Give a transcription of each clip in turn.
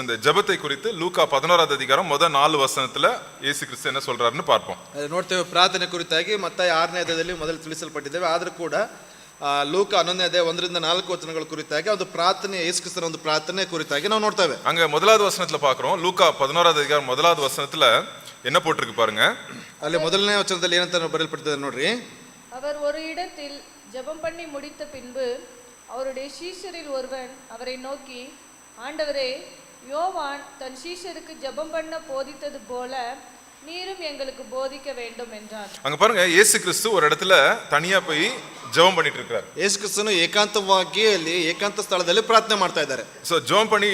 இந்த ஜெபத்தை குறித்து லூக்கா 11வது அதிகாரம் முதல் 4 வசனத்துல இயேசு கிறிஸ்து என்ன சொல்றாருன்னு பார்ப்போம். ನೋಡ್ತೇವೆ ಪ್ರಾರ್ಥನೆ ಕುರಿತಾಗಿ ಮತ್ತಾಯ 6ನೇ ಅಧ್ಯಾಯದಲ್ಲಿ ಮೊದಲು ತಿಳಿಸಲ್ಪಟ್ಟಿದ್ದೇವೆ. ಆದರೂ ಕೂಡ ಲೂಕ 11ನೇ ಅಧ್ಯಾಯ 1ರಿಂದ 4 ವಚನಗಳ ಕುರಿತಾಗಿ ಒಂದು ಪ್ರಾರ್ಥನೆ, ಯೇಸು ಕ್ರಿಸ್ತನ ಒಂದು ಪ್ರಾರ್ಥನೆ ಕುರಿತಾಗಿ ನಾವು ನೋಡ್ತೇವೆ. அங்க முதலாவது வசனத்துல பார்க்கிறோம். லூக்கா 11வது அதிகாரம் முதலாவது வசனத்துல என்ன போட்டிருக்கு பாருங்க. ಅಲ್ಲಿ ಮೊದಲನೇ ವಚನದಲ್ಲಿ ಏನಂತ ಬರೆಯಲ್ಪಟ್ಟಿದೆ ನೋಡ್ರಿ. அவர் ஒரு இடத்தில் ஜெபம் பண்ணி முடித்த பின்பு அவருடைய சீஷரில் ஒருவன் அவரை நோக்கி, ஆண்டவரே, யோவான் தன் சீஷருக்கு ஜெபம் பண்ண போதித்தது போல நீரும் எங்களுக்கு போதிக்க வேண்டும் என்றார். அங்க பாருங்க, இயேசு கிறிஸ்து ஒரு இடத்துல தனியா போய் ஜெபம் பண்ணிட்டு இருக்காரு. ಯೇಸು ಕ್ರಿಸ್ತನು ಏಕಾಂತವಾಗಿ ಅಲ್ಲಿ ಏಕಾಂತ ಸ್ಥಳದಲ್ಲಿ ಪ್ರಾರ್ಥನೆ ಮಾಡ್ತಾ ಇದ್ದಾರೆ. சோ ஜெபம் பண்ணி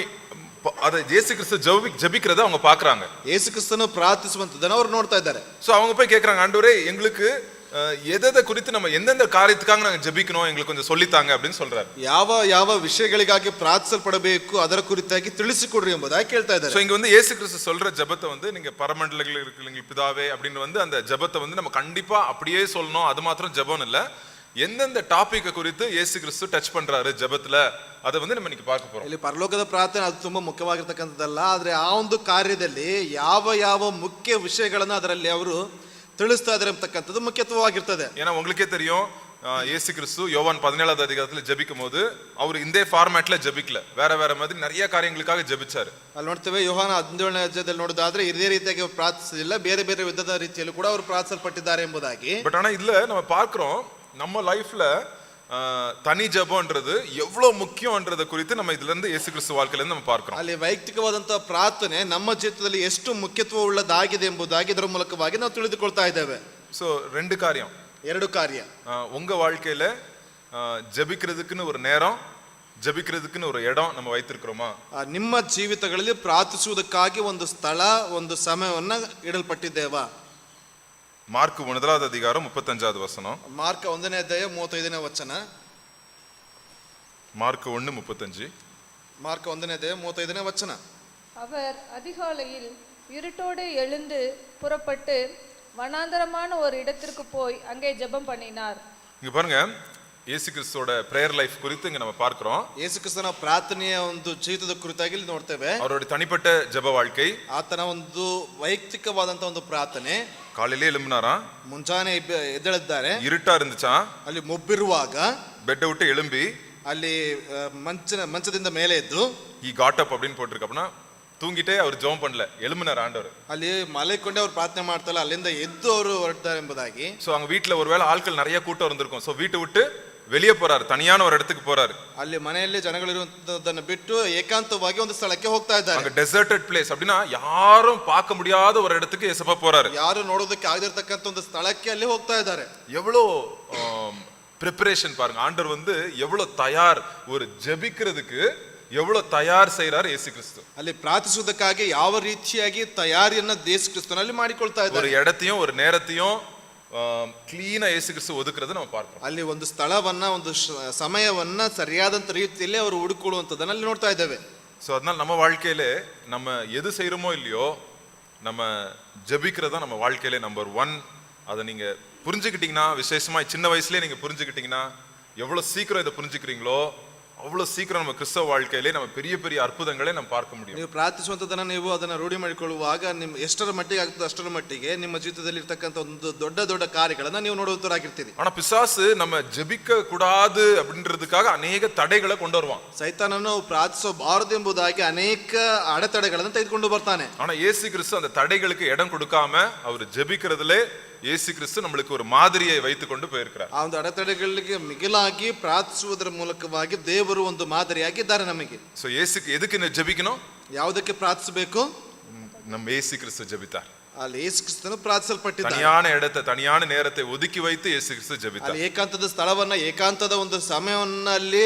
அத இயேசு கிறிஸ்து ஜெபிக்கிறத அவங்க பார்க்கறாங்க. ಯೇಸು ಕ್ರಿಸ್ತನು ಪ್ರಾರ್ಥಿಸುವಂತದನ್ನ ಅವರು ನೋಡ್ತಾ ಇದ್ದಾರೆ. சோ அவங்க போய் கேக்குறாங்க, ஆண்டவரே, எங்களுக்கு எதை குறித்து நம்ம எந்தெந்த காரியத்துக்காக நாங்க ஜெபிக்கணும், எங்களுக்கு கொஞ்சம் சொல்லித்தாங்க அப்படின்னு சொல்றாரு. ಯಾವ ಯಾವ ವಿಷಯಗಳಿಗಾಗಿ ಪ್ರಾರ್ಥಿಸಲ್ಪಡಬೇಕು ಅದರ ಕುರಿತಾಗಿ ತಿಳಿಸಿಕೊಡ್ರಿ ಎಂಬುದಾಗಿ ಕೇಳ್ತಾ ಇದ್ದಾರೆ. சோ இங்க இயேசு கிறிஸ்து சொல்ற ஜெபத்தை நீங்க பரமண்டலத்தில் இருக்கிற பிதாவே அப்படின்னு அந்த ஜெபத்தை நம்ம கண்டிப்பா அப்படியே சொல்லணும். அது மாத்திரம் ஜெபம் இல்ல, எந்தெந்த டாபிக் குறித்து இயேசு கிறிஸ்து டச் பண்றாரு ஜெபத்துல, அதை நம்ம இன்னைக்கு பார்க்க போறோம். ಇಲ್ಲಿ ಪರಲೋಕದ ಪ್ರಾರ್ಥನೆ ಅದು ತುಂಬಾ ಮುಖ್ಯವಾಗಿರ್ತಕ್ಕಂಥದ್ದಲ್ಲ, ಆದ್ರೆ ಆ ಒಂದು ಕಾರ್ಯದಲ್ಲಿ ಯಾವ ಯಾವ ಮುಖ್ಯ ವಿಷಯಗಳನ್ನ ಅದರಲ್ಲಿ ಅವರು ತಿಳಿಸ್ತಾ ಇದ್ದಾರೆ ಅಂತಕ್ಕಂಥದ್ದು ಮುಖ್ಯತ್ವವಾಗಿರ್ತದೆ. ஏன்னா உங்களுக்கே தெரியும், இயேசு கிறிஸ்து யோவான் 17வது அதிகாரத்துல ஜெபிக்கும் போது அவர் இந்த ஃபார்மேட்ல ஜெபிக்கல, வேற வேற மாதிரி நிறைய காரியங்களுக்காக ஜெபிச்சாரு. ಅಲ್ಲಿ ನೋಡ್ತೇವೆ, ಯೋಹಾನ 17ನೇ ಅಧ್ಯಾಯದಲ್ಲಿ ನೋಡೋದಾದ್ರೆ ಇದೇ ರೀತಿಯಾಗಿ ಅವರು ಪ್ರಾರ್ಥಿಸಲಿಲ್ಲ, ಬೇರೆ ಬೇರೆ ವಿಧದ ರೀತಿಯಲ್ಲೂ ಕೂಡ ಅವರು ಪ್ರಾರ್ಥಿಸಲ್ಪಟ್ಟಿದ್ದಾರೆ ಎಂಬುದಾಗಿ. பட் ஆனா இதுல நம்ம பார்க்கிறோம், நம்ம லைஃப்ல தனி ஜெபம்ன்றது எவ்வளவு முக்கியம்ன்றத குறித்து நம்ம இதுல இருந்து இயேசு கிறிஸ்து வாழ்க்கையில இருந்து நம்ம பார்க்கிறோம். ಅಲ್ಲಿ ವೈಯಕ್ತಿಕವಾದಂತಹ ಪ್ರಾರ್ಥನೆ ನಮ್ಮ ಜೀವಿತದಲ್ಲಿ ಎಷ್ಟು ಮುಖ್ಯತ್ವ ಉಳ್ಳದಾಗಿದೆ ಎಂಬುದಾಗಿ ಇದರ ಮೂಲಕವಾಗಿ ನಾವು ತಿಳಿದುಕೊಳ್ತಾ ಇದ್ದೇವೆ. சோ ரெண்டு காரியம், ಎರಡು ಕಾರ್ಯ. உங்க வாழ்க்கையில ஜெபிக்கிறதுக்குன்னு ஒரு நேரம், ஜெபிக்கிறதுக்குன்னு ஒரு இடம் நம்ம வைத்திருக்கிறோமா? ನಿಮ್ಮ ಜೀವಿತಗಳಲ್ಲಿ ಪ್ರಾರ್ಥಿಸುವುದಕ್ಕಾಗಿ ಒಂದು ಸ್ಥಳ, ಒಂದು ಸಮಯವನ್ನ ಇಡಲ್ಪಟ್ಟಿದ್ದೇವಾ? மார்க் 1வது அதிகாரம் 35வது வசனம். ಮಾರ್ಕ 1ನೇ ಅಧ್ಯಾಯ 35ನೇ ವಚನ. மார்க் 1:35. ಮಾರ್ಕ 1ನೇ ಅಧ್ಯಾಯ 35ನೇ ವಚನ. அவர் அதிகாலையில் இருட்டோடு எழுந்து புறப்பட்டு வனாந்தரமான ஒரு இடத்திற்கு போய் அங்கே ஜெபம் பண்ணினார். இங்க பாருங்க, இயேசு கிறிஸ்துவோட பிரேயர் லைஃப் குறித்து இங்க நம்ம பார்க்கிறோம். ಯೇಸು ಕ್ರಿಸ್ತನ ಪ್ರಾರ್ಥನೆಯ ಒಂದು ಜೀವಿತದ ಕುರಿತಾಗಿ ಇಲ್ಲಿ ನೋಡ್ತೇವೆ. அவருடைய தனிப்பட்ட ஜெப வாழ்க்கை, ಆತನ ಒಂದು ವೈಯಕ್ತಿಕವಾದಂತ ಒಂದು ಪ್ರಾರ್ಥನೆ. காலையிலே எழும்பினாரா, ಮುಂಜಾನೆ ಎದ್ದೇಳಿದ್ದಾರೆ, இருட்டா இருந்துச்சா, ಅಲ್ಲಿ ಮೊಬ್ಬಿರುವಾಗ பெட்டை விட்டு எழும்பி ಅಲ್ಲಿ ಮಂಚದಿಂದ ಮೇಲೆ ಎದ್ದು ಈ ಗಾಟ್ ಅಪ್ அப்படின்னு போட்டிருக்கு. அப்படின்னா தூங்கிட்டே அவர் ஜெபம் பண்ணல, எழும்பினார் ஆண்டவர். ಅಲ್ಲಿ ಮಲಗಿಕೊಂಡೆ ಅವರು ಪ್ರಾರ್ಥನೆ ಮಾಡ್ತಲ್ಲ, ಅಲ್ಲಿಂದ ಎದ್ದು ಅವರು ಹೊರಡ್ತಾರೆ ಎಂಬುದಾಗಿ. சோ அங்க வீட்ல ஒருவேளை ஆட்கள் நிறைய கூட்டம் இருந்திருக்கும். சோ வீட்டை விட்டு வெளியே போறாரு, தனியான ஒரு இடத்துக்கு போறாரு. ಅಲ್ಲಿ ಮನೆಯಲ್ಲಿ ಜನಗಳಿರುವಂತದನ್ನ ಬಿಟ್ಟು ಏಕಾಂತವಾಗಿ ಒಂದು ಸ್ಥಳಕ್ಕೆ ಹೋಗ್ತಾ ಇದ್ದಾರೆ. அங்க டெசர்ட்டட் பிளேஸ், அப்படின்னா யாரும் பார்க்க முடியாத ஒரு இடத்துக்கு இயேசுப்பா போறாரு. ಯಾರು ನೋಡೋದಕ್ಕೆ ಆಗದಿರತಕ್ಕಂತ ಒಂದು ಸ್ಥಳಕ್ಕೆ ಅಲ್ಲಿ ಹೋಗ್ತಾ ಇದ್ದಾರೆ. எவ்வளோ ப்ரிப்பரேஷன் பாருங்க, ஆண்டவர் எவ்வளவு தயார், ஒரு ஜெபிக்கிறதுக்கு எவ்வளவு தயார் செய்யறாரு இயேசு கிறிஸ்து. ಅಲ್ಲಿ ಪ್ರಾರ್ಥಿಸುವುದಕ್ಕಾಗಿ ಯಾವ ರೀತಿಯಾಗಿ ತಯಾರಿಯನ್ನ ಯೇಸು ಕ್ರಿಸ್ತನಲ್ಲಿ ಮಾಡಿಕೊಳ್ತಾ ಇದ್ದಾರೆ. ஒரு இடத்தையும் ஒரு நேரத்தையும் ಕ್ಲೀನಾ இயேசு கிறிஸ்து ஒதுக்குறது நம்ம பார்க்கிறோம். ಅಲ್ಲಿ ಒಂದು ಸ್ಥಳವನ್ನ, ಒಂದು ಸಮಯವನ್ನ ಸರಿಯಾದಂತ ರೀತಿಯಲ್ಲಿ ಅವರು ಹುಡುಕೊಳ್ಳುವಂತದನ್ನ ಅಲ್ಲಿ ನೋಡ್ತಾ ಇದ್ದೇವೆ. ஸோ அதனால நம்ம வாழ்க்கையில நம்ம எது செய்யறோமோ இல்லையோ, நம்ம ஜெபிக்கிறதா நம்ம வாழ்க்கையில நம்பர் 1. அதை நீங்க புரிஞ்சுக்கிட்டீங்கன்னா, விசேஷமா சின்ன வயசுலயே நீங்க புரிஞ்சுக்கிட்டீங்கன்னா, எவ்வளவு சீக்கிரம் இதை புரிஞ்சுக்கிறீங்களோ அவ்வளவு சீக்கிரம் நம்ம கிறிஸ்தவ வாழ்க்கையிலே நம்ம பெரிய பெரிய அற்புதங்களை நம்ம பார்க்க முடியும். ನೀವು ಪ್ರಾರ್ಥಿಸುವಂತದನ್ನ ನೀವು ಅದನ್ನ ರೂಢಿ ಮಾಡಿಕೊಳ್ಳುವಾಗ ನಿಮ್ಮ ಎಷ್ಟರ ಮಟ್ಟಿಗೆ ಆಗ್ತದೆ ಅಷ್ಟರ ಮಟ್ಟಿಗೆ ನಿಮ್ಮ ಜೀವಿತದಲ್ಲಿ ಇರ್ತಕ್ಕಂಥ ಒಂದು ದೊಡ್ಡ ದೊಡ್ಡ ಕಾರ್ಯಗಳನ್ನ ನೀವು ನೋಡುವಂತರಾಗಿರ್ತೀರಿ. ஆனா பிசாசு நம்ம ஜெபிக்க கூடாது அப்படின்றதுக்காக அநேக தடைகளை கொண்டு வருவான். ಸೈತಾನನು ಪ್ರಾರ್ಥಿಸಬಾರದು ಎಂಬುದಾಗಿ ಅನೇಕ ಅಡೆತಡೆಗಳನ್ನು ತೆಗೆದುಕೊಂಡು ಬರ್ತಾನೆ. ஆனா இயேசு கிறிஸ்து அந்த தடைகளுக்கு இடம் கொடுக்காம அவர் ஜெபிக்கிறதுலே இயேசு கிறிஸ்து நம்மளுக்கு ஒரு மாதிரியை வைத்து கொண்டு போயிருக்கிறார். ಆ ಒಂದು ಅಡೆತಡೆಗಳಿಗೆ ಮಿಗಿಲಾಗಿ ಪ್ರಾರ್ಥಿಸುವುದರ ಮೂಲಕವಾಗಿ ದೇವರು ಒಂದು ಮಾದರಿಯಾಗಿದ್ದಾರೆ ನಮಗೆ. சோ இயேசுக்கு எதுக்கு ஜெபிக்கணும், ಯಾವುದಕ್ಕೆ ಪ್ರಾರ್ಥಿಸಬೇಕು? நம்ம இயேசு கிறிஸ்து ஜெபித்தார். ಅಲ್ಲಿ ಯೇಸು ಕ್ರಿಸ್ತನು ಪ್ರಾರ್ಥಿಸಲ್ಪಟ್ಟಿದ್ದಾರೆ. தனியான இடத்தை, தனியான நேரத்தை ஒதுக்கி வைத்து இயேசு கிறிஸ்து ஜெபித்தார். ಅಲ್ಲಿ ಏಕಾಂತದ ಸ್ಥಳವನ್ನ, ಏಕಾಂತದ ಒಂದು ಸಮಯವನ್ನ ಅಲ್ಲಿ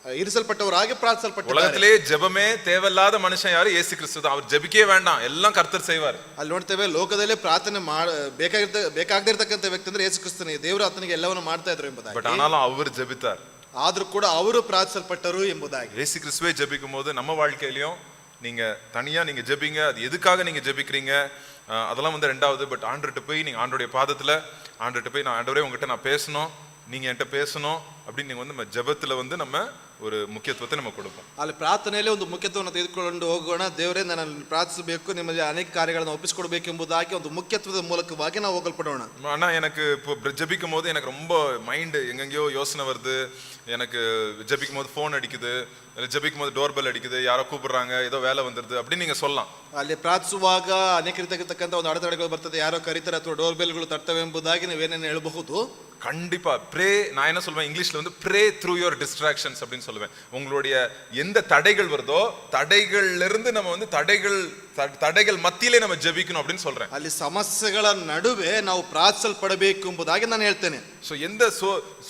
ಇರಿಸಲ್ಪಟ್ಟವರಾಗಿ ಪ್ರಾರ್ಥಿಸಲ್ಪಟ್ಟಿದ್ದಾರೆ. உலகத்திலே ஜெபமே தேவையில்லாத மனுஷன் யாரு? இயேசு கிறிஸ்து தான். அவர் ஜெபிக்கவே வேண்டாம், எல்லாம் கர்த்தர் செய்வார். ಅಲ್ಲಿ ನೋಡ್ತೇವೆ, ಲೋಕದಲ್ಲಿ ಪ್ರಾರ್ಥನೆ ಬೇಕಾಗದಿರ್ತಕ್ಕಂಥ ವ್ಯಕ್ತಿ ಅಂದ್ರೆ ಯೇಸು ಕ್ರಿಸ್ತನೇ, ದೇವರು ಆತನಿಗೆ ಎಲ್ಲವನ್ನು ಮಾಡ್ತಾ ಇದ್ರು ಎಂಬುದಾಗಿ. பட் ஆனாலும் அவர் ஜெபித்தார். ಆದ್ರೂ ಕೂಡ ಅವರು ಪ್ರಾರ್ಥಿಸಲ್ಪಟ್ಟರು ಎಂಬುದಾಗಿ. இயேசு கிறிஸ்துவே ஜெபிக்கும் போது நம்ம வாழ்க்கையிலயும் நீங்க தனியா நீங்க ஜெபிங்க. அது எதுக்காக நீங்க ஜெபிக்கிறீங்க அதெல்லாம் ரெண்டாவது. பட் ஆண்டவர்கிட்ட போய் நீங்க ஆண்டவருடைய பாதத்துல, ஆண்டவர்கிட்ட போய், நான் ஆண்டவரே உங்ககிட்ட நான் பேசணும், நீங்க என்கிட்ட பேசணும் அப்படின்னு நீங்க வந்து நம்ம ஜெபத்துல வந்து நம்ம ஒரு முக்கியத்துவத்தை நம்ம கொடுப்போம். ಅಲ್ಲಿ ಪ್ರಾರ್ಥನೆಯಲ್ಲಿ ಒಂದು ಮುಖ್ಯತ್ವವನ್ನು ತೆಗೆದುಕೊಂಡು ಹೋಗೋಣ. ದೇವರೇ ನನ್ನನ್ನು ಪ್ರಾರ್ಥಿಸಬೇಕು, ನಿಮಗೆ ಅನೇಕ ಕಾರ್ಯಗಳನ್ನು ಒಪ್ಪಿಸಿಕೊಡಬೇಕು ಎಂಬುದಾಗಿ ಒಂದು ಮುಖ್ಯತ್ವದ ಮೂಲಕವಾಗಿ ನಾವು ಹೋಗಲ್ಪಡೋಣ. ஆனா எனக்கு இப்போ ஜெபிக்கும் போது எனக்கு ரொம்ப மைண்ட் எங்கெங்கயோ யோசனை வருது. எனக்கு ஜெபிக்கும் போது ஃபோன் அடிக்குது, இல்லை ஜெபிக்கும் போது டோர் பெல் அடிக்குது, யாரோ கூப்பிடுறாங்க, ஏதோ வேலை வந்துருது அப்படின்னு நீங்க சொல்லலாம். ಅಲ್ಲಿ ಪ್ರಾರ್ಥಿಸುವಾಗ ಅನೇಕ ರೀತಿಯಾಗಿರ್ತಕ್ಕಂಥ ಒಂದು ಅಡೆತಡೆಗಳು ಬರ್ತದೆ, ಯಾರೋ ಕರೀತಾರೆ ಅಥವಾ ಡೋರ್ ಬೆಲ್ಗಳು ತರ್ತವೆ ಎಂಬುದಾಗಿ ನೀವೇನೇನು ಹೇಳಬಹುದು. கண்டிப்பா ப்ரே, நான் என்ன சொல்வேன் இங்கிலீஷ்ல வந்து ப்ரே த்ரூ யுவர் டிஸ்ட்ராக்ஷன்ஸ் அப்படின்னு சொல்லுவேன். உங்களுடைய எந்த தடைகள் வருதோ தடைகள்ல இருந்து நம்ம வந்து தடைகள் மத்தியிலே நம்ம ஜெபிக்கணும் அப்படின்னு சொல்றேன். ಅಲ್ಲಿ ಸಮಸ್ಯೆಗಳ ನಡುವೆ ನಾವು ಪ್ರಾರ್ಥಿಸಲ್ಪಡಬೇಕು ಎಂಬುದಾಗಿ ನಾನು ಹೇಳ್ತೇನೆ. ஸோ எந்த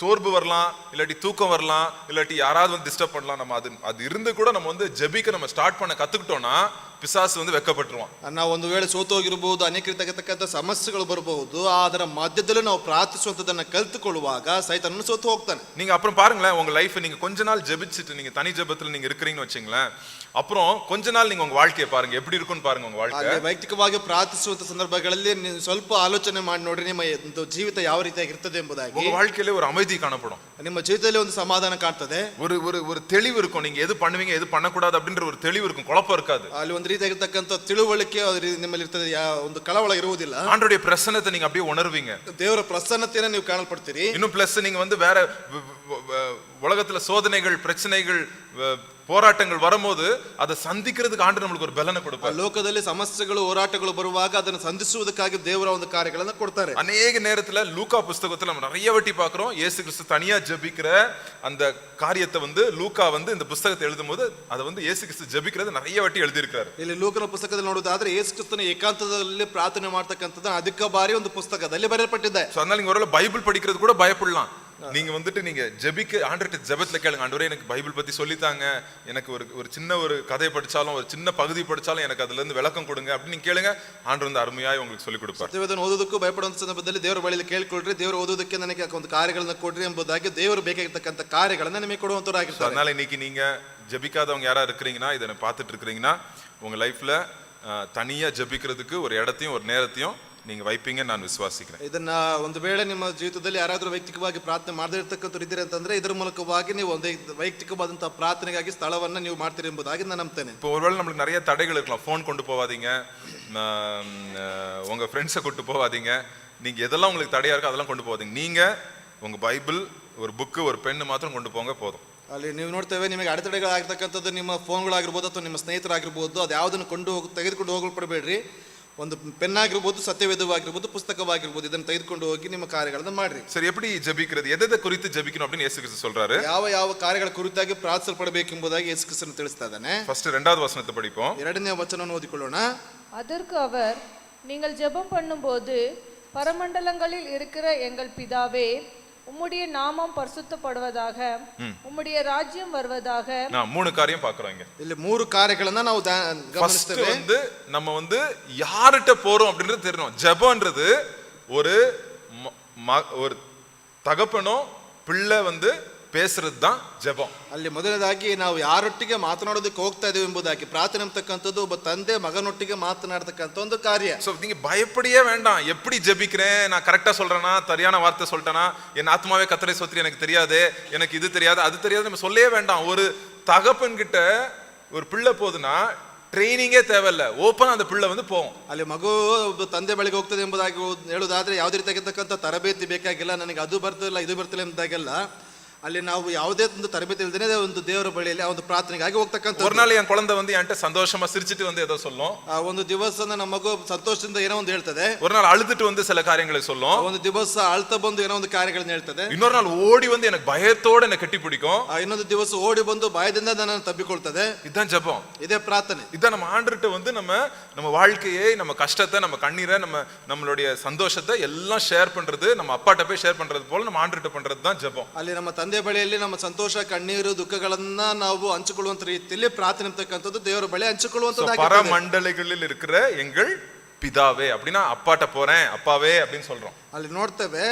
சோர்வு வரலாம், இல்லாட்டி தூக்கம் வரலாம், இல்லாட்டி யாராவது வந்து டிஸ்டர்ப் பண்ணலாம், நம்ம அது இருந்து கூட நம்ம வந்து ஜெபிக்க நம்ம ஸ்டார்ட் பண்ண கத்துக்கிட்டோம்னா பிசாசு வந்து வெட்கப்பட்டுருவான். ನಾವು ಒಂದು ವೇಳೆ ಸೋತು ಹೋಗಿರಬಹುದು, ಅನೇಕ ರೀತಿಯಾಗಿರ್ತಕ್ಕಂಥ ಸಮಸ್ಯೆಗಳು ಬರಬಹುದು, ಅದರ ಮಧ್ಯದಲ್ಲೂ ನಾವು ಪ್ರಾರ್ಥಿಸುವಂಥದ್ದನ್ನು ಕಲ್ತುಕೊಳ್ಳುವಾಗ ಸೈತಾನನು ಸೋತು ಹೋಗ್ತಾನೆ. நீங்க அப்புறம் பாருங்களேன், உங்க லைஃப் நீங்க கொஞ்ச நாள் ஜெபிச்சுட்டு நீங்க தனி ஜெபத்துல நீங்க இருக்கிறீங்கன்னு வச்சுங்களேன், அப்புறம் கொஞ்ச நாள் நீங்க உங்க வாழ்க்கையை பாருங்க எப்படி இருக்குன்னு பாருங்க. உங்க வாழ்க்கை ಅಲ್ಲಿ ವೈಯಕ್ತಿಕವಾಗಿ ಪ್ರಾರ್ಥಿಸುವಂತ ಸಂದರ್ಭಗಳಲ್ಲಿ ನೀವು ಸ್ವಲ್ಪ ಆಲೋಚನೆ ಮಾಡಿ ನೋಡ್ರಿ, ನಿಮ್ಮ ಜೀವಿತ ಯಾವ ರೀತಿಯಾಗಿರ್ತದೆ ಎಂಬುದಾಗಿ. உங்க வாழ்க்கையில ஒரு அமைதி காணப்படும், ನಿಮ್ಮ ಜೀವಿತದಲ್ಲಿ ಒಂದು ಸಮಾಧಾನ ಕಾಣ್ತದೆ, ஒரு தெளிவு இருக்கும். நீங்க எது பண்ணுவீங்க எது பண்ணக்கூடாது அப்படின்ற ஒரு தெளிவு இருக்கும், குழப்பம் இருக்காது. ಅಲ್ಲಿ ಒಂದು ರೀತಿಯಾಗಿರ್ತಕ್ಕಂಥ ತಿಳುವಳಿಕೆ ನಿಮ್ಮಲ್ಲಿ ಇರ್ತದೆ, ಒಂದು ಕಳವಳ ಇರುವುದಿಲ್ಲ. ஆண்டவருடைய பிரசன்னத்தை நீங்க அப்படியே உணர்வீங்க, ದೇವರ ಪ್ರಸನ್ನತೆಯನ್ನು ನೀವು ಕಾಣಲ್ಪಡ್ತೀರಿ. இன்னும் பிளஸ் நீங்க வந்து வேற உலகத்துல சோதனைகள் பிரச்சனைகள் போராட்டங்கள் வரும்போது அதை சந்திக்கிறதுக்கு ஆண்டு நம்மளுக்கு ஒரு பலனை கொடுப்பார். ಲೋಕದಲ್ಲಿ ಸಮಸ್ಯೆಗಳು ಹೋರಾಟಗಳು ಬರುವಾಗ ಅದನ್ನು ಸಂಧಿಸುವುದಕ್ಕಾಗಿ ದೇವರ ಒಂದು ಕಾರ್ಯಗಳನ್ನು ಕೊಡ್ತಾರೆ. அநேக நேரத்துல லூக்கா புஸ்தகத்துல நம்ம நிறைய வாட்டி பார்க்கிறோம், இயேசு கிறிஸ்து தனியா ஜெபிக்கிற அந்த காரியத்தை வந்து லூக்கா வந்து இந்த புஸ்தகத்தை எழுதும் போது அதை வந்து இயேசு கிறிஸ்து ஜெபிக்கிறது நிறைய வாட்டி எழுதியிருக்காரு. ಇಲ್ಲಿ ಲೂಕನ ಪುಸ್ತಕದಲ್ಲಿ ನೋಡುವುದಾದ್ರೆ ಯೇಸು ಕ್ರಿಸ್ತನ ಏಕಾಂತದಲ್ಲಿ ಪ್ರಾರ್ಥನೆ ಮಾಡ್ತಕ್ಕಂಥದ್ದು ಅಧಿಕ ಬಾರಿ ಒಂದು ಪುಸ್ತಕದಲ್ಲಿ ಬರೆಯಲ್ಪಟ್ಟಿದೆ. அதனால நீங்க ஒருவேளை பைபிள் படிக்கிறது கூட பயப்படலாம். நீங்க வந்துட்டு நீங்க ஜெபிக்க ஆண்டவர்கிட்ட ஜெபத்துல கேளுங்க, ஆண்டவரே எனக்கு பைபிள் பத்தி சொல்லித்தாங்க, எனக்கு ஒரு சின்ன ஒரு கதை படிச்சாலும் ஒரு சின்ன பகுதி படிச்சாலும் எனக்கு அதுல இருந்து விளக்கம் கொடுங்க அப்படின்னு நீங்க கேளுங்க. ஆண்டவர் வந்து அருமையாய் உங்களுக்கு சொல்லி கொடுப்பார். ಸತ್ಯವೇದನ ಓದೋದಕ್ಕೂ ಭಯಪಡುವಂತ ಸಂದರ್ಭದಲ್ಲಿ ದೇವರ ಬಳಿಯಲ್ಲಿ ಕೇಳ್ಕೊಳ್ರಿ, ದೇವರು ಓದೋದಕ್ಕೆ ನನಗೆ ಒಂದು ಕಾರ್ಯಗಳನ್ನ ಕೊಡ್ರಿ ಎಂಬುದಾಗಿ ದೇವರು ಬೇಕಾಗಿರ್ತಕ್ಕಂಥ ಕಾರ್ಯಗಳನ್ನ ನಿಮಗೆ ಕೊಡುವಂತರಾಗಿರ್ತಾರೆ. அதனால இன்னைக்கு நீங்க ஜெபிக்காதவங்க யாரா இருக்கிறீங்கன்னா, இதை பார்த்துட்டு இருக்கிறீங்கன்னா, உங்க லைஃப்ல தனியா ஜெபிக்கிறதுக்கு ஒரு இடத்தையும் ஒரு நேரத்தையும் நீங்க வைப்பீங்கன்னு நான் விசுவாசிக்கிறேன். ಇದನ್ನ ಒಂದು ವೇಳೆ ನಿಮ್ಮ ಜೀವಿತದಲ್ಲಿ ಯಾರಾದರೂ ವೈಯಕ್ತಿಕವಾಗಿ ಪ್ರಾರ್ಥನೆ ಮಾಡದೇ ಇರ್ತಕ್ಕಂಥವ್ರು ಇದ್ದೀರಿ ಅಂತಂದ್ರೆ ಇದರ ಮೂಲಕವಾಗಿ ನೀವು ಒಂದು ವೈಯಕ್ತಿಕವಾದಂತಹ ಪ್ರಾರ್ಥನೆಗಾಗಿ ಸ್ಥಳವನ್ನ ನೀವು ಮಾಡ್ತೀರಿ ಎಂಬುದಾಗಿ ನಾನು ನಂಬ್ತೇನೆ. இப்போ ஒருவேளை நம்மளுக்கு நிறைய தடைகள் இருக்கலாம், ஃபோன் கொண்டு போவாதீங்க, உங்க ஃப்ரெண்ட்ஸை கொண்டு போவாதீங்க, நீங்க எதெல்லாம் உங்களுக்கு தடையா இருக்கோ அதெல்லாம் கொண்டு போவாதீங்க. நீங்க உங்க பைபிள் ஒரு புக்கு ஒரு பென்னு மாத்திரம் கொண்டு போங்க போதும். ಅಲ್ಲಿ ನೀವು ನೋಡ್ತೇವೆ, ನಿಮಗೆ ಅಡೆತಡೆಗಳಾಗಿರ್ತಕ್ಕಂಥದ್ದು ನಿಮ್ಮ ಫೋನ್ಗಳಾಗಿರ್ಬೋದು ಅಥವಾ ನಿಮ್ಮ ಸ್ನೇಹಿತರಾಗಿರ್ಬೋದು, ಅದು ಯಾವುದನ್ನು ತೆಗೆದುಕೊಂಡು ಹೋಗಲ್ಪಡಬೇಡ್ರಿ. ಒಂದು ಪೆನ್ ಆಗಿರ್ಬೋದು, ಸತ್ಯವೇದವಾಗಿರ್ಬೋದು, ಪುಸ್ತಕವಾಗಿರ್ಬೋದು, ಇದನ್ನು ತೆಗೆದುಕೊಂಡು ಹೋಗಿ ನಿಮ್ಮ ಕಾರ್ಯಗಳನ್ನು ಮಾಡ್ರಿ. சரி, எப்படி ஜெபிக்கிறது, எதை குறித்து ஜெபிக்கணும் அப்படின்னு இயேசு கிறிஸ்து சொல்றாரு. ಯಾವ ಕಾರ್ಯಗಳ ಕುರಿತಾಗಿ ಪ್ರಾರ್ಥಿಸಲ್ಪಡಬೇಕು ಎಂಬುದಾಗಿ ಯೇಸು ಕ್ರಿಸ್ತನು ತಿಳಿಸ್ತಾ ಇದ್ದಾನೆ. ஃபர்ஸ்ட் 2வது வசனத்தை படிப்போம். 2ನೇ ವಚನವನ್ನು ಓದಿಕೊಳ್ಳೋಣ. அதற்கு அவர், நீங்கள் ஜெபம் பண்ணும்போது பரமண்டலங்களில் இருக்கிற எங்கள் பிதாவே, உம்முடைய நாமம் பரிசுத்தப்படுவதாக, உம்முடைய ராஜ்யம் வருவதாக. நான் 3 காரியம் பார்க்கறோம் இங்க. ಇಲ್ಲಿ 3 ಕಾರ್ಯಗಳನ್ನ ನಾವು ಗಮನಿಸ್ತೇವೆ. வந்து நம்ம வந்து யார்கிட்ட போறோம் அப்படின்றது தெரியணும். ஜெபம்ன்றது ஒரு தகப்பனோ பிள்ளை வந்து பேசுறது தான் ஜெபம். ಅಲ್ಲಿ ಮೊದಲನೇದಾಗಿ ನಾವು ಯಾರೊಟ್ಟಿಗೆ ಮಾತನಾಡೋದಕ್ಕೆ ಹೋಗ್ತಾ ಇದೀವಿ ಎಂಬುದಾಗಿ ಪ್ರಾರ್ಥನೆ ಅಂತಕ್ಕಂಥದ್ದು ಒಬ್ಬ ತಂದೆ ಮಗನೊಟ್ಟಿಗೆ ಮಾತನಾಡತಕ್ಕಂಥ ಒಂದು ಕಾರ್ಯ. சோ நீங்க பயப்படியே வேண்டாம், எப்படி ஜெபிக்கிறேன், நான் கரெக்டா சொல்றேனா, சரியான வார்த்தை சொல்லிட்டேனா, என் ஆத்மாவே கர்த்தரை ஸ்தோத்திரி, எனக்கு தெரியாது, எனக்கு இது தெரியாது அது தெரியாது நம்ம சொல்லவே வேண்டாம். ஒரு தகப்பன் கிட்ட ஒரு பிள்ளை போகுதுன்னா ಟ್ರೈನಿಂಗೇ தேவையில்ல, ಓಪನ್ அந்த பிள்ளை வந்து போகும். ಅಲ್ಲಿ ಮಗು ತಂದೆ ಬಳಿಗೆ ಹೋಗ್ತದೆ ಎಂಬುದಾಗಿ ಹೇಳುವುದಾದ್ರೆ ಯಾವುದೇ ರೀತಿಯಾಗಿರ್ತಕ್ಕಂಥ ತರಬೇತಿ ಬೇಕಾಗಿಲ್ಲ, ನನಗೆ ಅದು ಬರ್ತಿಲ್ಲ ಇದು ಬರ್ತಿಲ್ಲ ಎಂಬುದಾಗೆಲ್ಲ ಅಲ್ಲಿ ನಾವು ಯಾವುದೇ ಒಂದು ತರಬೇತಿ ಇಲ್ಲದೇ ಒಂದು ದೇವರ ಬಳಿಯಲ್ಲಿ ಆ ಒಂದು ಪ್ರಾರ್ಥನೆಗಾಗಿ ಹೋಗ್ತಕ್ಕಂಥ. ஒரு நாள் என் குழந்தை வந்து என்கிட்ட சந்தோஷமா சிரிச்சிட்டு வந்து ஏதோ சொல்லும். ಒಂದು ದಿವಸ ನಮ್ಮ ಮಗು ಸಂತೋಷದಿಂದ ಏನೋ ಒಂದು ಹೇಳ್ತದೆ. ஒரு நாள் அழுதுட்டு வந்து சில காரியங்களை சொல்லும். ಒಂದು ದಿವಸ ಅಳ್ತಾ ಬಂದು ಏನೋ ಒಂದು ಕಾರ್ಯಗಳನ್ನ ಹೇಳ್ತದೆ. இன்னொரு நாள் ஓடி வந்து எனக்கு பயத்தோட என்ன கட்டி பிடிக்கும். ಇನ್ನೊಂದು ದಿವಸ ಓಡಿ ಬಂದು ಭಯದಿಂದ ನನ್ನನ್ನು ತಬ್ಬಿಕೊಳ್ತದೆ. இதுதான் ஜெபம், ಇದೇ ಪ್ರಾರ್ಥನೆ. இதான் நம்ம ஆண்டவர்கிட்ட வந்து நம்ம வாழ்க்கையை, நம்ம கஷ்டத்தை, நம்ம கண்ணீரை, நம்மளுடைய சந்தோஷத்தை எல்லாம் ஷேர் பண்றது, நம்ம அப்பாட்ட போய் ஷேர் பண்றது போல நம்ம ஆண்டவர்கிட்ட பண்றது தான் ஜெபம். ಅಲ್ಲಿ ನಮ್ಮ ತಂದೆ ಬಳಿಯಲ್ಲಿ ನಮ್ಮ ಸಂತೋಷ ಕಣ್ಣೀರು ದುಃಖಗಳನ್ನ ನಾವು ಹಂಚಿಕೊಳ್ಳುವಂತ ರೀತಿಯಲ್ಲಿ ಪ್ರಾರ್ಥನೆ ಅಂತಕ್ಕಂಥದ್ದು ದೇವರ ಬಳಿ ಹಂಚಿಕೊಳ್ಳುವಂತದ್ದಾಗಿದೆ. பரமண்டலங்களில் இருக்கிற எங்கள் பிதாவே அப்படின்னா அப்பாட்ட போறேன், அப்பாவே அப்படின்னு சொல்றோம். ಅಲ್ಲಿ ನೋಡ್ತೇವೆ,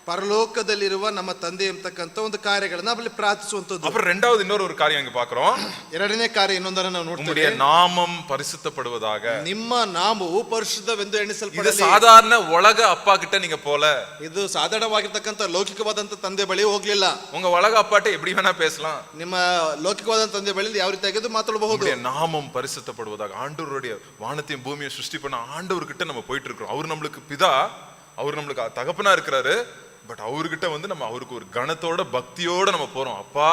ಪರಲೋಕದಲ್ಲಿರುವ ನಮ್ಮ ತಂದೆ ಎಂಬತಕ್ಕಂಥ ಒಂದು ಕಾರ್ಯಗಳನ್ನ ಅಲ್ಲಿ ಪ್ರಾರ್ಥಿಸುವಂತದ್ದು. அப்புறம் ரெண்டாவது இன்னொரு ஒரு காரியம் இங்க பாக்குறோம். ಎರಡನೇ ಕಾರ್ಯ ಇನ್ನೊಂದನ್ನು ನಾವು உம்முடைய ನೋಡ್ತೇವೆ. நாமம் பரிசுத்தப்படுவதாக. ನಿಮ್ಮ ನಾಮವು ಪರಿಶುದ್ಧವೆಂದು இது ಎಣಿಸಲ್ಪಡಲಿ. சாதாரண உலக அப்பா கிட்ட நீங்க போல. ಇದು ಸಾಧಾರಣವಾಗಿರ್ತಕ್ಕಂಥ ಲೌಕಿಕವಾದಂತ ತಂದೆ ಬಳಿ ಹೋಗ್ಲಿಲ್ಲ. உங்க உலக அப்பாட்ட எப்படி வேணா பேசலாம். ನಿಮ್ಮ ಲೌಕಿಕವಾದಂತ ತಂದೆ ಬಳಿ ಯಾವ ರೀತಿಯಾಗಿ ಮಾತಾಡಬಹುದು. உம்முடைய நாமம் பரிசுத்தப்படுவதாக. ஆண்டவருடைய வானத்தையும் பூமியை சிருஷ்டி பண்ண ஆண்டவர்கிட்ட நம்ம போயிட்டு இருக்கோம். அவர் நம்மளுக்கு பிதா, அவர் நம்மளுக்கு தகப்பனா இருக்கிறாரு. பட் அவர்கிட்ட வந்து நம்ம அவருக்கு ஒரு கணத்தோட பக்தியோட நம்ம போறோம். அப்பா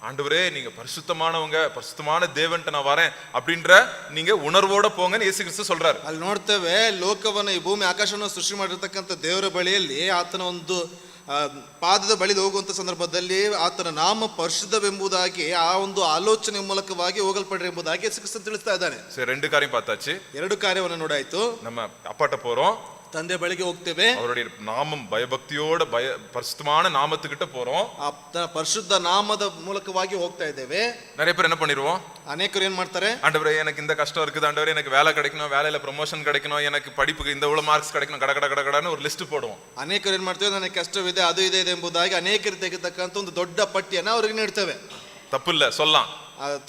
ஆண்டவரே நீங்க பரிசுத்தமானவங்க, பரிசுத்தமான தேவன்ட்ட நான் வரேன் அப்படின்ற நீங்க உணர்வோட போங்கன்னு இயேசு கிறிஸ்து சொல்றாரு. ಅಲ್ಲಿ ನೋಡ್ತೇವೆ ಲೋಕವನ್ನ ಈ ಭೂಮಿ ಆಕಾಶವನ್ನು ಸೃಷ್ಟಿ ಮಾಡಿರ್ತಕ್ಕಂಥ ದೇವರ ಬಳಿಯಲ್ಲಿ ಆತನ ಒಂದು ಪಾದದ ಬಳಿ ಹೋಗುವಂತ ಸಂದರ್ಭದಲ್ಲಿ ಆತನ ನಾಮ ಪರಿಶುದ್ಧವೆಂಬುದಾಗಿ ಆ ಒಂದು ಆಲೋಚನೆ ಮೂಲಕವಾಗಿ ಹೋಗಲ್ಪಡ್ರಿ ಎಂಬುದಾಗಿ ಯೇಸು ಕ್ರಿಸ್ತ ತಿಳಿಸ್ತಾ ಇದ್ದಾನೆ. சரி, ரெண்டு காரியம் பார்த்தாச்சு. ಎರಡು ಕಾರ್ಯವನ್ನು ನೋಡಾಯ್ತು. நம்ம அப்பாட்ட போறோம், ತಂದೆ ಬಳಿಗೆ ಹೋಗ್ತೇವೆ, அவருடைய நாமம் பயபக்தியோட பரிசுத்தமான நாமத்துக்கிட்ட போறோம். ಪರಿಶುದ್ಧ ನಾಮದ ಮೂಲಕವಾಗಿ ಹೋಗ್ತಾ ಇದ್ದೇವೆ. நிறைய பேர் என்ன பண்ணிடுவோம், ಅನೇಕರು ಏನ್ ಮಾಡ್ತಾರೆ, ஆண்டவரே எனக்கு இந்த கஷ்டம் இருக்குது, ஆண்டவரே எனக்கு வேலை கிடைக்கணும், வேலையில ப்ரமோஷன் கிடைக்கணும், எனக்கு படிப்புக்கு இந்த இவ்வளவு மார்க்ஸ் கிடைக்கணும், கட கட கட கடன்னு ஒரு லிஸ்ட் போடுவோம். ಅನೇಕರು ಏನ್ ಮಾಡ್ತೇವೆ, ನನಗೆ ಕಷ್ಟವಿದೆ, ಅದು ಇದೆ ಎಂಬುದಾಗಿ ಅನೇಕರು ತೆಗೆತಕ್ಕಂಥ ಒಂದು ದೊಡ್ಡ ಪಟ್ಟಿಯನ್ನ ಅವ್ರಿಗೆ ನೀಡ್ತೇವೆ. தப்பு இல்ல, சொல்லலாம்.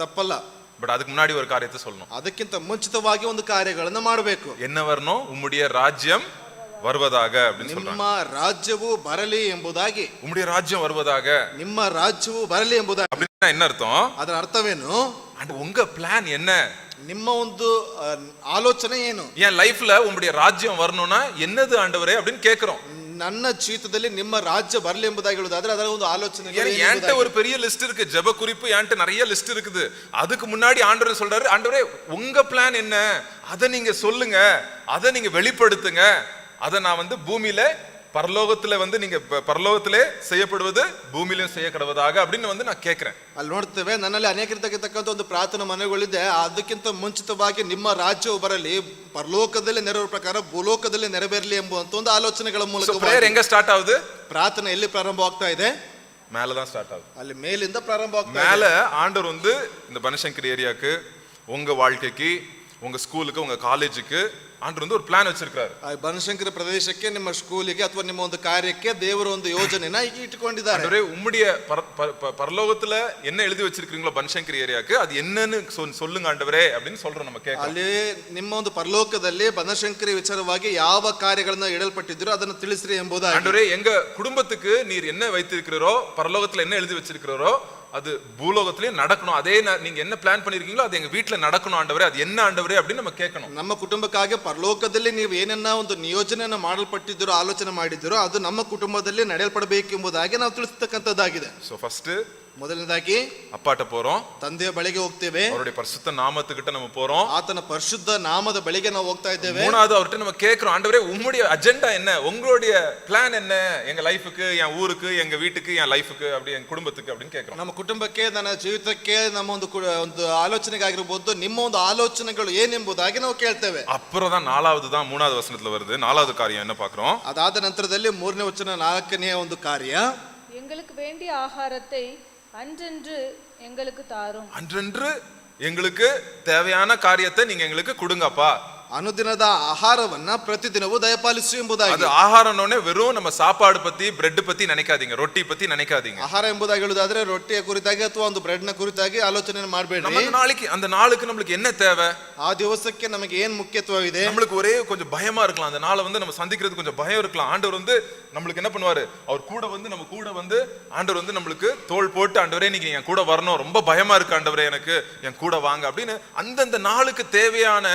ತಪ್ಪಲ್ಲ. பட் அதுக்கு முன்னாடி ஒரு காரியத்தை சொல்லணும். ಅದಕ್ಕಿಂತ ಮುಂಚಿತವಾಗಿ ಒಂದು ಕಾರ್ಯಗಳನ್ನು ಮಾಡಬೇಕು. என்ன வரணும், உம்முடைய ராஜ்யம் வருவதாக அப்படின்னு ನಿಮ್ಮ சொல்றாங்க. ರಾಜ್ಯವು ಬರಲಿ ಎಂಬುದಾಗಿ. உம்முடைய ராஜ்யம் வருவதாக, ನಿಮ್ಮ ರಾಜ್ಯವು ಬರಲಿ ಎಂಬುದಾಗಿ. அப்படின்னா என்ன அர்த்தம்? ಅದರ ಅರ್ಥವೇನು? அண்ட் உங்க பிளான் என்ன? ನಿಮ್ಮ ಒಂದು ಆಲೋಚನೆ ಏನು? என் லைஃப்ல உம்முடைய ராஜ்யம் வரணும்னா என்னது ஆண்டவரே அப்படின்னு கேக்குறோம். ನನ್ನ ಜೀವಿತದಲ್ಲಿ ನಿಮ್ಮ ರಾಜ್ಯ ಬರಲಿ ಎಂಬುದಾಗಿ ಹೇಳುವುದಾದ್ರೆ ಅದರ ಒಂದು ಆಲೋಚನೆ. என்கிட்ட ஒரு பெரிய லிஸ்ட் இருக்கு, ஜெப குறிப்பு என்கிட்ட நிறைய லிஸ்ட் இருக்குது. அதுக்கு முன்னாடி ஆண்டவர் சொல்றாரு, ஆண்டவரே உங்க பிளான் என்ன, அதை நீங்க சொல்லுங்க, அதை நீங்க வெளிப்படுத்துங்க, அதை நான் வந்து பூமியில பரலோகத்துல வந்து நீங்க பரலோகத்திலே செய்யப்படுவது பூமியிலும் செய்ய கடவதாக அப்படின்னு வந்து நான் கேட்கிறேன். ಅಲ್ಲಿ ನೋಡ್ತೇವೆ, ನನ್ನಲ್ಲಿ ಅನೇಕರಿರ್ತಕ್ಕಂಥ ಒಂದು ಪ್ರಾರ್ಥನಾ ಮನೆಗಳಿದೆ. ಅದಕ್ಕಿಂತ ಮುಂಚಿತವಾಗಿ ನಿಮ್ಮ ರಾಜ್ಯವು ಬರಲಿ, ಪರಲೋಕದಲ್ಲಿ ನೆರವೇರುವ ಪ್ರಕಾರ ಭೂಲೋಕದಲ್ಲಿ ನೆರವೇರಲಿ ಎಂಬುವಂತ ಒಂದು ಆಲೋಚನೆಗಳ ಮೂಲಕ. பிரேயர் எங்க ஸ்டார்ட் ஆகுது? ಪ್ರಾರ್ಥನೆ ಎಲ್ಲಿ ಪ್ರಾರಂಭವಾಗ್ತಾ ಇದೆ? மேலதான் ஸ்டார்ட் ஆகுது. ಅಲ್ಲಿ ಮೇಲಿಂದ ಪ್ರಾರಂಭ ಆಗ್ತಾ ಇದೆ. மேல ஆண்டவர் வந்து இந்த பனசங்கரி ஏரியாக்கு, உங்க வாழ்க்கைக்கு, உங்க ஸ்கூலுக்கு, உங்க காலேஜுக்கு ஆண்டவர் வந்து ஒரு பிளான் வச்சிருக்காரு. ಬನಶಂಕರಿ ಪ್ರದೇಶಕ್ಕೆ, ನಿಮ್ಮ ಸ್ಕೂಲಿಗೆ ಅಥವಾ ನಿಮ್ಮ ಒಂದು ಕಾರ್ಯಕ್ಕೆ ದೇವರು ಒಂದು ಯೋಜನೆನ ಇಟ್ಟುಕೊಂಡಿದ್ದಾರೆ. ஆண்டவரே உம்முடைய பரலோகத்துல என்ன எழுதி வச்சிருக்கீங்களோ பனசங்கரி ஏரியாக்கு அது என்னன்னு சொல்லுங்க ஆண்டவரே அப்படின்னு சொல்றோம். நம்ம கேட்கலாம். ಅಲ್ಲಿ ನಿಮ್ಮ ಒಂದು ಪರಲೋಕದಲ್ಲಿ ಬನಶಂಕರಿ ವಿಚಾರವಾಗಿ ಯಾವ ಕಾರ್ಯಗಳನ್ನ ಇಡಲ್ಪಟ್ಟಿದ್ರು ಅದನ್ನು ತಿಳಿಸ್ರಿ ಎಂಬುದಾಗಿ. ஆண்டவரே எங்க குடும்பத்துக்கு நீர் என்ன வைத்திருக்கிறோ, பரலோகத்துல என்ன எழுதி வச்சிருக்கிறோ அது பூலோகத்திலயும் நடக்கணும். அதே நீங்க என்ன பிளான் பண்ணிருக்கீங்களோ அது எங்க வீட்டுல நடக்கணும் ஆண்டவரே, அது என்ன ஆண்டவரே அப்படின்னு நம்ம கேட்கணும். ನಮ್ಮ ಕುಟುಂಬಕ್ಕಾಗಿ ಪರಲೋಕದಲ್ಲಿ ನೀವು ಏನನ್ನ ಒಂದು ನಿಯೋಜನೆಯನ್ನ ಮಾಡಲ್ಪಟ್ಟಿದ್ದೀರೋ, ಆಲೋಚನೆ ಮಾಡಿದ್ದೀರೋ ಅದು ನಮ್ಮ ಕುಟುಂಬದಲ್ಲಿ ನಡೆಯಲ್ಪಡಬೇಕು ಎಂಬುದಾಗಿ ನಾವು ತಿಳಿಸ್ತಕ್ಕಂಥದ್ದಾಗಿದೆ. சோ ஃபர்ஸ்ட் ಮೊದಲನೇದಾಗಿ அப்பாட்ட போறோம், ತಂದೆಯ ಬಳಿಗೆ ಹೋಗ್ತೇವೆ, அவருடைய பரிசுத்த நாமத்துக்கிட்ட நம்ம போறோம், ಆತನ ಪರಿಶುದ್ಧ ನಾಮದ ಬಳಿಗೆ ನಾವು ಹೋಗ್ತಾ ಇದ್ದೇವೆ. மூணாவது அவர்கிட்ட நம்ம கேட்கிறோம், ஆண்டவரே உம்முடைய அஜெண்டா என்ன, உங்களுடைய பிளான் என்ன எங்க லைஃபுக்கு, என் ஊருக்கு, எங்க வீட்டுக்கு, என் லைஃபுக்கு, அப்படி என் குடும்பத்துக்கு அப்படின்னு கேட்கிறோம். ನಮ್ಮ ಕುಟುಂಬಕ್ಕೆ, ನನ್ನ ಜೀವಿತಕ್ಕೆ, ನಮ್ಮ ಒಂದು ಆಲೋಚನೆಗಾಗಿರ್ಬೋದು, ನಿಮ್ಮ ಒಂದು ಆಲೋಚನೆಗಳು ಏನೆಂಬುದಾಗಿ ನಾವು ಕೇಳ್ತೇವೆ. அப்புறம் தான் நாலாவது தான் மூணாவது வசனத்துல வருது. நாலாவது காரியம் என்ன பார்க்கிறோம்? ಅದಾದ ನಂತರದಲ್ಲಿ 3ನೇ ವಚನ 4ನೇ ಒಂದು ಕಾರ್ಯ, எங்களுக்கு வேண்டிய ஆகாரத்தை அன்றன்று எங்களுக்கு தாரும். அன்றன்று எங்களுக்கு தேவையான காரியத்தை நீங்க எங்களுக்கு கொடுங்கப்பா. ಅನುದಿನದ ಆಹಾರವನ್ನ ಪ್ರತಿದಿನವೂ ದಯಪಾಲಿಸು ಎಂಬುದಾಗಿ. அது ஆகாரம்னே வெறும் நம்ம சாப்பாடு பத்தி, பிரெட் பத்தி நினைக்காதீங்க, ரொட்டி பத்தி நினைக்காதீங்க. ಆಹಾರ ಎಂಬುದಾಗಿ ಹೇಳುವುದಾದ್ರೆ ರೊಟ್ಟಿಯ ಕುರಿತಾಗಿ ಅಥವಾ ಒಂದು ಬ್ರೆಡ್ ನ ಕುರಿತಾಗಿ ಆಲೋಚನೆ ಮಾಡಬೇಡಿ. நம்ம நாளைக்கு அந்த நாளுக்கு நம்மளுக்கு என்ன தேவை, ಆ ದಿವಸಕ್ಕೆ ನಮಗೆ ಏನ್ ಮುಖ್ಯತ್ವವಿದೆ. நம்மளுக்கு ஒரே கொஞ்சம் பயமா இருக்கலாம், அந்த நாளை வந்து நம்ம சந்திக்கிறது கொஞ்சம் பயம் இருக்கலாம். ஆண்டவர் வந்து நம்மளுக்கு என்ன பண்ணுவாரு, அவர் கூட வந்து நம்ம கூட வந்து ஆண்டவர் வந்து நம்மளுக்கு தோள் போட்டு, ஆண்டவரே நீங்க என் கூட வரணும், ரொம்ப பயமா இருக்கு ஆண்டவரே, எனக்கு என் கூட வாங்க அப்படின்னு அந்தந்த நாளுக்கு தேவையான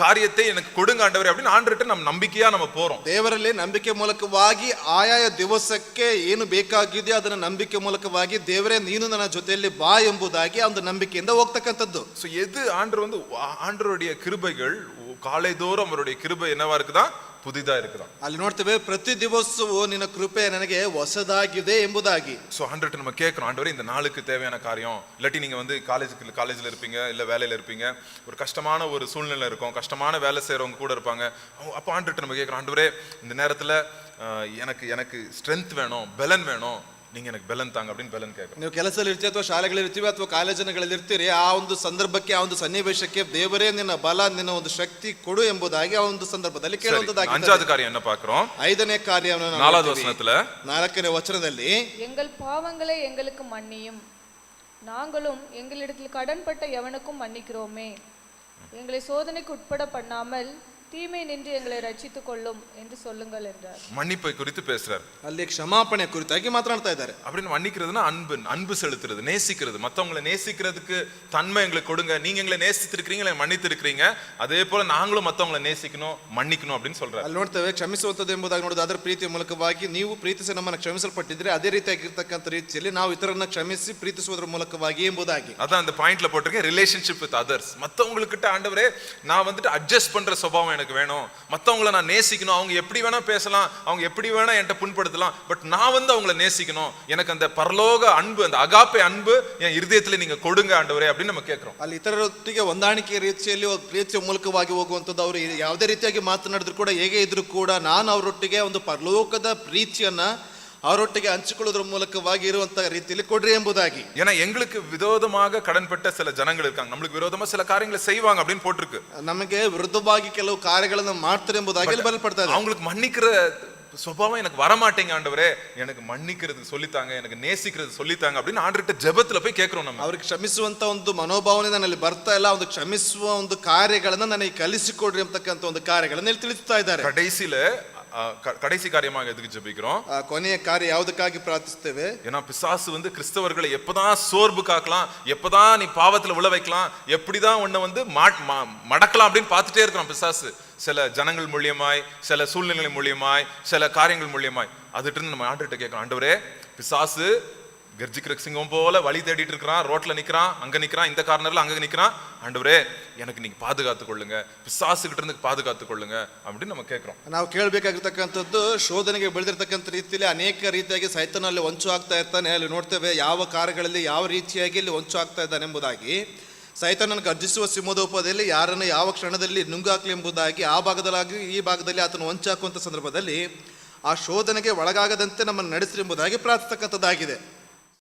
காரியத்தை எனக்கு கொடுங்க ஆண்டவரே அப்படின்னு ஆண்டவர்கிட்ட நம்ம நம்பிக்கையா நம்ம போறோம். ದೇವರಲ್ಲಿ ನಂಬಿಕೆ ಮೂಲಕವಾಗಿ ಆಯಾಯ ದಿವಸಕ್ಕೆ ಏನು ಬೇಕಾಗಿದೆಯೋ ಅದನ್ನ ನಂಬಿಕೆ ಮೂಲಕವಾಗಿ ದೇವರೇ ನೀನು ನನ್ನ ಜೊತೆಯಲ್ಲಿ ಬಾ ಎಂಬುದಾಗಿ ಒಂದು ನಂಬಿಕೆಯಿಂದ ಹೋಗ್ತಕ್ಕಂಥದ್ದು. சோ எது ஆண்டவர் வந்து ஆண்டவருடைய கிருபைகள் காலைதோறும் அவருடைய கிருபை என்னவா இருக்குதா, புதிதா இருக்குதா. ಅಲ್ಲಿ ನೋಡ್ತೇವೆ, ಪ್ರತಿ ದಿವಸವೂ ನಿನ್ನ ಕೃಪೆ ನನಗೆ ಹೊಸದಾಗಿದೆ ಎಂಬುದಾಗಿ. சோ ஆண்டவர்கிட்ட நம்ம கேட்கிறோம், ஆண்டவரே இந்த நாளுக்கு தேவையான காரியம். இல்லாட்டி நீங்க வந்து காலேஜ்ல இருப்பீங்க, இல்ல வேலையில இருப்பீங்க, ஒரு கஷ்டமான ஒரு சூழ்நிலை இருக்கும், கஷ்டமான வேலை செய்யறவங்க கூட இருப்பாங்க. அப்ப ஆண்டவர்கிட்ட நம்ம கேட்கிறோம், ஆண்டவரே இந்த நேரத்துல எனக்கு ஸ்ட்ரென்த் வேணும், பலன் வேணும், நீங்க எனக்கு பெலன் தாங்க அப்படின்னு பெலன் கேட்கறோம். ನೀವು ಕೆಲಸದಲ್ಲಿ ಇರ್ತೀವಿ ಅಥವಾ ಶಾಲೆಗಳಲ್ಲಿ ಇರ್ತೀವಿ ಅಥವಾ ಕಾಲೇಜಿನಲ್ಲಿ ಇರ್ತೀರಿ, ಆ ಒಂದು ಸಂದರ್ಭಕ್ಕೆ ಆ ಒಂದು ಸನ್ನಿವೇಶಕ್ಕೆ ದೇವರೇ ನಿನ್ನ ಬಲ, ನಿನ್ನ ಒಂದು ಶಕ್ತಿ ಕೊಡು ಎಂಬುದಾಗಿ ಆ ಒಂದು ಸಂದರ್ಭದಲ್ಲಿ ಕೇಳುವಂತದ್ದಾಗಿದೆ. அஞ்சாவது காரியம் என்ன பார்க்கிறோம்? 5ನೇ ಕಾರ್ಯವನ್ನು ನಾವು 4வது ನೋಡ್ತೀವಿ. வசனத்துல 4ನೇ ವಚನದಲ್ಲಿ எங்கள் பாவங்களை எங்களுக்கு மன்னியும், நாங்களும் எங்களிடத்தில் கடன்பட்ட எவனுக்கும் மன்னிக்கிறோமே, எங்களை சோதனைக்கு உட்பட பண்ணாமல் தீமை நின்று எங்களை ரட்சித்துக் கொள்ளும் என்று சொல்லுங்கள் என்றார். மன்னிப்பை குறித்து பேசுறார். ಅಲ್ಲಿ ಕ್ಷಮಾಪಣೆ ಕುರಿತಾಗಿ ಮಾತನಾಡ್ತಾ ಇದ್ದಾರೆ. அப்படின்னு மன்னிக்கிறதுனா அன்பு செலுத்துறது, நேசிக்கிறது, மத்தவங்களை நேசிக்கிறதுக்கு தன்மை எங்களுக்கு கொடுங்க. நீங்க எங்களை நேசித்திருக்கிறீங்க, மன்னித்து இருக்கிறீங்க, அதே போல நாங்களும் மத்தவங்களை நேசிக்கணும், மன்னிக்கணும் அப்படின்னு சொல்றாரு. ಅಲ್ಲಿ ನೋಡ್ತೇವೆ ಕ್ಷಮಿಸುವಂಥದ್ದು ಎಂಬುದಾಗಿ ನೋಡೋದು ಅದರ ಪ್ರೀತಿಯ ಮೂಲಕವಾಗಿ ನೀವು ಪ್ರೀತಿಸಿ ನಮ್ಮನ್ನು ಕ್ಷಮಿಸಲ್ಪಟ್ಟಿದ್ರೆ ಅದೇ ರೀತಿಯಾಗಿರ್ತಕ್ಕಂಥ ರೀತಿಯಲ್ಲಿ ನಾವು ಇತರರನ್ನ ಕ್ಷಮಿಸಿ ಪ್ರೀತಿಸುವುದರ ಮೂಲಕವಾಗಿ ಎಂಬುದಾಗಿ. அதான் அந்த பாயிண்ட்ல போட்டிருக்கேன், ரிலேஷன்ஷிப் வித் அதர்ஸ். மத்தவங்ககிட்ட ஆண்டவரே நான் வந்துட்டு அட்ஜஸ்ட் பண்ற சுபாவம் எனக்கு வேணும், மத்தவங்களை நான் நேசிக்கணும், அவங்க எப்படி வேணா பேசலாம், அவங்க எப்படி வேணா என்கிட்ட புண்படுத்தலாம், பட் நான் வந்து அவங்களை நேசிக்கணும், எனக்கு அந்த பரலோக அன்பு, அந்த அகாப்பே அன்பு என் இருதயத்துல நீங்க கொடுங்க ஆண்டவரே அப்படின்னு நம்ம கேட்கிறோம். ಅಲ್ಲಿ ಇತರರೊಟ್ಟಿಗೆ ಹೊಂದಾಣಿಕೆ ರೀತಿಯಲ್ಲಿ ಪ್ರೀತಿಯ ಮೂಲಕವಾಗಿ ಹೋಗುವಂಥದ್ದು, ಅವರು ಯಾವುದೇ ರೀತಿಯಾಗಿ ಮಾತನಾಡಿದ್ರು ಕೂಡ, ಹೇಗೆ ಇದ್ರು ಕೂಡ ನಾನು ಅವರೊಟ್ಟಿಗೆ ಒಂದು ಪರಲೋಕದ ಪ್ರೀತಿಯನ್ನ ಅವರೊಟ್ಟಿಗೆ ಹಂಚಿಕೊಳ್ಳೋದ್ರ ಮೂಲಕವಾಗಿ ಇರುವಂತಹ ರೀತಿಯಲ್ಲಿ ಕೊಡ್ರಿ ಎಂಬುದಾಗಿ. ஏன்னா எங்களுக்கு விரோதமாக கடன்பட்ட சில ஜனங்கள் இருக்காங்க, நம்மளுக்கு விரோதமா சில காரியங்களை செய்வாங்க அப்படின்னு போட்டிருக்கு. ನಮಗೆ ವಿರುದ್ಧವಾಗಿ ಕೆಲವು ಕಾರ್ಯಗಳನ್ನು ಮಾಡ್ತಾರೆ ಎಂಬುದಾಗಿ ಇಲ್ಲಿ ಬರೆಯಲ್ಪಡ್ತಾ ಇದೆ. அவங்களுக்கு மன்னிக்கிற சுபாவம் எனக்கு வரமாட்டேங்க ஆண்டவரே, எனக்கு மன்னிக்கிறதுக்கு சொல்லித்தாங்க, எனக்கு நேசிக்கிறது சொல்லித்தாங்க அப்படின்னு ஆண்டவர்கிட்ட ஜெபத்துல போய் கேட்கிறோம். நம்ம ಅವ್ರಿಗೆ ಕ್ಷಮಿಸುವಂತ ಒಂದು ಮನೋಭಾವನೆ ನನ್ನಲ್ಲಿ ಬರ್ತಾ ಇಲ್ಲ, ಒಂದು ಕ್ಷಮಿಸುವ ಒಂದು ಕಾರ್ಯಗಳನ್ನ ನನಗೆ ಕಲಿಸಿಕೊಡ್ರಿ ಅಂತಕ್ಕಂಥ ಒಂದು ಕಾರ್ಯಗಳನ್ನ ಇಲ್ಲಿ ತಿಳಿಸ್ತಾ ಇದ್ದಾರೆ. கடைசி காரியமாக எதுக்கு ஜெபிக்கிறோம்? ಕೊನೆಯ ಕಾರ್ಯ ಯಾವುದಕ್ಕಾಗಿ ಪ್ರಾರ್ಥಿಸ್ತೇವೆ? ஏன்னா பிசாசு வந்து கிறிஸ்தவர்களை எப்பதான் சோர்வு காக்கலாம், எப்பதான் நீ பாவத்துல விழ வைக்கலாம், எப்படிதான் உன்னை வந்து மடக்கலாம் அப்படின்னு பார்த்துட்டே இருக்கிறான் பிசாசு. சில ஜனங்கள் மூலியமாய், சில சூழ்நிலை மூலியமாய், சில காரியங்கள் மூலியமாய். அதுட்டு இருந்து நம்ம ஆண்டவர்கிட்ட கேட்கணும், ஆண்டவரே பிசாசு கர்ஜிக்கிற சிங்கம் போல வழி தேடிட்டு இருக்கிறான், ரோட்ல நிக்கிறான், அங்க நிக்கிறான், இந்த கார்னர்ல அங்க நிக்கிறான், ஆண்டவரே எனக்கு நீங்க பாதுகாத்து கொள்ளுங்க, பிசாசு கிட்ட இருந்து பாதுகாத்து கொள்ளுங்க அப்படின்னு நம்ம கேட்கிறோம். ನಾವು ಕೇಳಬೇಕಾಗಿರ್ತಕ್ಕಂಥದ್ದು, ಶೋಧನೆಗೆ ಬೆಳೆದಿರ್ತಕ್ಕಂಥ ರೀತಿಯಲ್ಲಿ ಅನೇಕ ರೀತಿಯಾಗಿ ಸೈತಾನಲ್ಲಿ ಹೊಂಚು ಆಗ್ತಾ ಇರ್ತಾನೆ. ಅಲ್ಲಿ ನೋಡ್ತೇವೆ ಯಾವ ಕಾರ್ಯಗಳಲ್ಲಿ ಯಾವ ರೀತಿಯಾಗಿ ಇಲ್ಲಿ ಹೊಂಚು ಆಗ್ತಾ ಇದ್ದಾನೆ ಎಂಬುದಾಗಿ. ಸೈತಾನನ್ನು ಗರ್ಜಿಸುವ ಸಿಂಹದೋಪದಲ್ಲಿ ಯಾರನ್ನು ಯಾವ ಕ್ಷಣದಲ್ಲಿ ನುಂಗಾಕ್ಲಿ ಎಂಬುದಾಗಿ ಆ ಭಾಗದಲ್ಲಾಗಿ ಈ ಭಾಗದಲ್ಲಿ ಆತನು ಹೊಂಚಾಕುವಂಥ ಸಂದರ್ಭದಲ್ಲಿ ಆ ಶೋಧನೆಗೆ ಒಳಗಾಗದಂತೆ ನಮ್ಮನ್ನು ನಡೆಸಿ ಎಂಬುದಾಗಿ ಪ್ರಾರ್ಥಿಸ್ತಕ್ಕಂಥದ್ದಾಗಿದೆ.